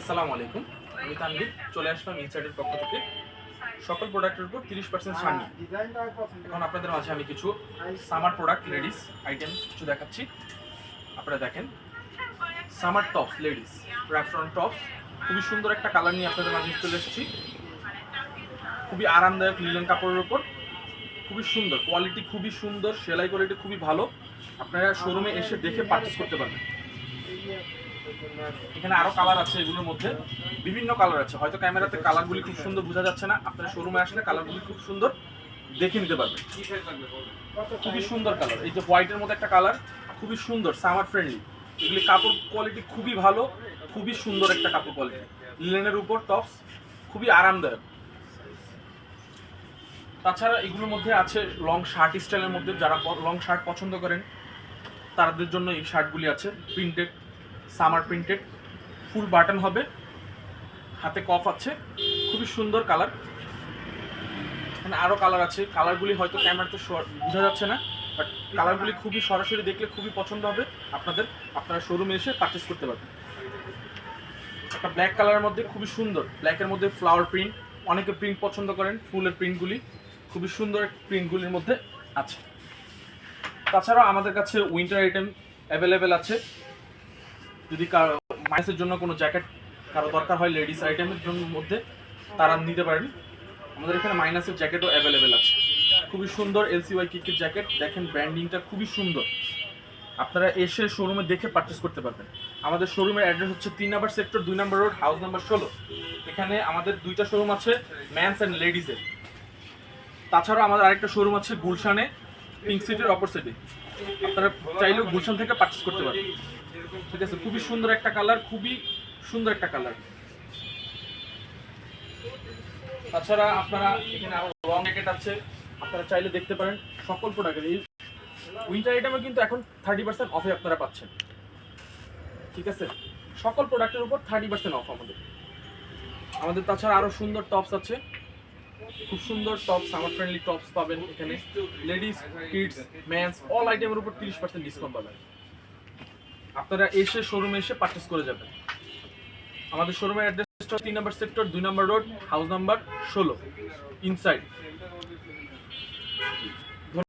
আসসালামু আলাইকুম, আমি তানভীর চলে আসলাম ইনসাইডের পক্ষ থেকে সকল প্রোডাক্টের উপর 30% ছাড় নিয়ে। এখন আপনাদের মাঝে আমি কিছু সামার প্রোডাক্ট লেডিস আইটেম কিছু দেখাচ্ছি। আপনারা দেখেন, সামার টপস লেডিস র্যাফটন টপস, খুবই সুন্দর একটা কালার নিয়ে আপনাদের মাঝে চলে এসেছি। খুবই আরামদায়ক লিলেন কাপড়ের উপর, খুবই সুন্দর কোয়ালিটি, খুবই সুন্দর সেলাই কোয়ালিটি খুবই ভালো। আপনারা শোরুমে এসে দেখে পারচেস করতে পারবেন। এখানে আরো কালার আছে, এগুলোর মধ্যে বিভিন্ন কালার আছে, হয়তো ক্যামেরাতে কালারগুলি খুব সুন্দর বোঝা যাচ্ছে না, আপনারা শোরুমে আসলে কালারগুলি খুব সুন্দর দেখে নিতে পারবেন। খুবই সুন্দর কালার, এই যে হোয়াইটের মধ্যে একটা কালার, খুবই সুন্দর সামার ফ্রেন্ডলি। এগুলি কাপড় কোয়ালিটি খুবই ভালো, খুবই সুন্দর একটা কাপড় কোয়ালিটি, লিনেনের উপর টপস, খুবই আরামদায়ক। তাছাড়া এগুলোর মধ্যে আছে লং শার্ট স্টাইলের মধ্যে, যারা লং শার্ট পছন্দ করেন তাদের জন্য এই শার্টগুলি আছে। প্রিন্টেড, সামার প্রিন্টেড, ফুল বাটন হবে, হাতে কফ আছে, খুবই সুন্দর কালার। এখানে আরও কালার আছে, কালারগুলি হয়তো ক্যামেরাতে বোঝা যাচ্ছে না, বাট কালারগুলি খুবই সরাসরি দেখলে খুবই পছন্দ হবে আপনাদের। আপনারা শোরুমে এসে পারচেস করতে পারবেন। একটা ব্ল্যাক কালারের মধ্যে খুবই সুন্দর, ব্ল্যাকের মধ্যে ফ্লাওয়ার প্রিন্ট, অনেকে প্রিন্ট পছন্দ করেন, ফুলের প্রিন্টগুলি খুবই সুন্দর প্রিন্টগুলির মধ্যে আছে। তাছাড়াও আমাদের কাছে উইন্টার আইটেম অ্যাভেলেবেল আছে। যদি কারো মাইসের জন্য কোনো জ্যাকেট কারো দরকার হয় লেডিস আইটেমের জন্য মধ্যে, তারা নিতে পারেন। আমাদের এখানে মাইনাসের জ্যাকেটও অ্যাভেলেবেল আছে, খুবই সুন্দর এলসিওয়াই কিকের জ্যাকেট। দেখেন ব্র্যান্ডিংটা খুবই সুন্দর, আপনারা এসে শোরুমে দেখে পারচেস করতে পারবেন। আমাদের শোরুমের অ্যাড্রেস হচ্ছে 3 নম্বর সেক্টর, 2 নম্বর রোড, হাউস নাম্বার 16। এখানে আমাদের দুইটা শোরুম আছে, ম্যানস অ্যান্ড লেডিসের। তাছাড়াও আমাদের আরেকটা শোরুম আছে গুলশানে, পিঙ্ক সিটির অপোজিটে। আপনারা চাইলেও গুলশান থেকে পারচেস করতে পারবেন। ঠিক আছে, খুবই সুন্দর একটা কালার, খুবই সুন্দর একটা কালার। তাছাড়া আপনারা এখানে আরো লং জ্যাকেট আছে, আপনারা চাইলে দেখতে পারেন। সকল প্রোডাক্টের এই উইন্টার আইটেমে কিন্তু এখন 30% অফে আপনারা পাচ্ছেন। ঠিক আছে, সকল প্রোডাক্টের উপর 30% অফ আমাদের। তাছাড়া আরো সুন্দর টপস আছে, খুব সুন্দর টপস, সামার ফ্রেন্ডলি টপস পাবেন এখানে। লেডিস, কিডস, মেন্স অল আইটেমের উপর 30% ডিসকাউন্ট পাবেন। আপনারা এসে শোরুমে এসে পারচেস করে যাবেন। আমাদের শোরুমের অ্যাড্রেসটা 3 নম্বর সেক্টর, 2 নম্বর রোড, হাউস নাম্বার 16, ইনসাইড।